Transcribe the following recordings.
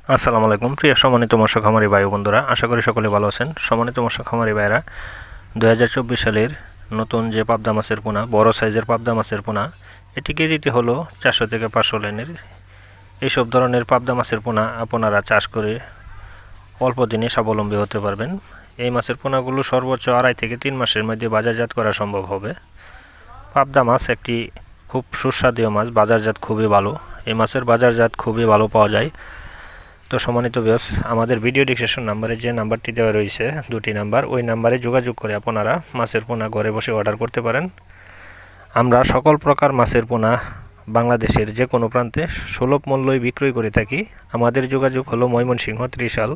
আসসালামু আলাইকুম প্রিয় সম্মানিত মৎস্য খামারি ভাই বন্ধুরা, আশা করি সকলে ভালো আছেন। সম্মানিত মৎস্য খামারি ভাইরা, 2024 সালের নতুন যে পাবদা মাছের পোনা, বড় সাইজের পাবদা মাছের পোনা, এটি কেজিতে হলো 400 থেকে 500 লাইনের। এইসব ধরনের পাবদা মাছের পোনা আপনারা চাষ করে অল্প দিনে স্বাবলম্বী হতে পারবেন। এই মাছের পোনাগুলো সর্বোচ্চ 2.5 থেকে 3 মাসের মধ্যে বাজারজাত করা সম্ভব হবে। পাবদা মাছ একটি খুব সুস্বাদু মাছ, বাজারজাত খুবই ভালো। এই মাছের বাজারজাত খুবই ভালো পাওয়া যায়। তো সম্মানিত ভিউয়ার্স, আমাদের ভিডিও ডিসক্রিপশন নাম্বারে যে নাম্বারটি দেওয়া রয়েছে, দুটি নাম্বার, ওই নাম্বারে যোগাযোগ করে আপনারা মাছের পোনা ঘরে বসে অর্ডার করতে পারেন। আমরা সকল প্রকার মাছের পোনা বাংলাদেশের যে কোনো প্রান্তে সুলভ মূল্যে বিক্রয় করে থাকি। আমাদের যোগাযোগ হলো ময়মনসিংহ ত্রিশাল।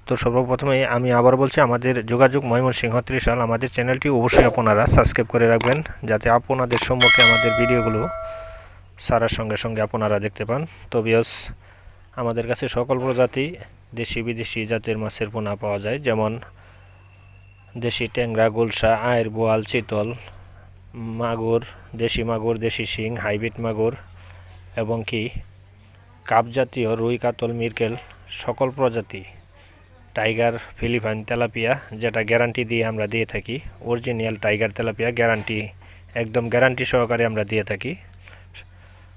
তো সর্বপ্রথমে আমি আবার বলছি, আমাদের যোগাযোগ ময়মনসিংহ ত্রিশাল। আমাদের চ্যানেলটি অবশ্যই আপনারা সাবস্ক্রাইব করে রাখবেন, যাতে আপনাদের সম্মুখে আমাদের ভিডিওগুলো ছাড়ার সঙ্গে সঙ্গে আপনারা দেখতে পান। তো ভিউয়ার্স, আমাদের কাছে সকল প্রজাতি দেশি বিদেশি জাতের মাছের পোনা পাওয়া যায়, যেমন দেশি ট্যাংরা, গুলশা, আয়ের, বোয়াল, চিতল, মাগুর, দেশি শিং, হাইব্রিড মাগুর এবং কি কাপ জাতীয় রুই, কাতল, মিরকেল, সকল প্রজাতি, টাইগার, ফিলিপাইন, তেলাপিয়া, যেটা গ্যারান্টি দিয়ে আমরা দিয়ে থাকি। অরিজিনাল টাইগার তেলাপিয়া গ্যারান্টি, একদম গ্যারান্টি সহকারে আমরা দিয়ে থাকি।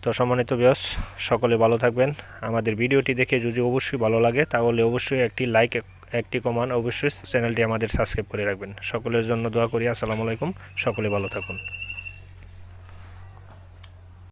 তো সম্মানিত ভিউয়ার্স, সকলে ভালো থাকবেন। আমাদের ভিডিওটি দেখে যদি অবশ্যই ভালো লাগে, তাহলে অবশ্যই একটি লাইক, একটি কমেন্ট, অবশ্যই চ্যানেলটি আমাদের সাবস্ক্রাইব করে রাখবেন। সকলের জন্য দোয়া করি। আসসালামু আলাইকুম, সকলে ভালো থাকুন।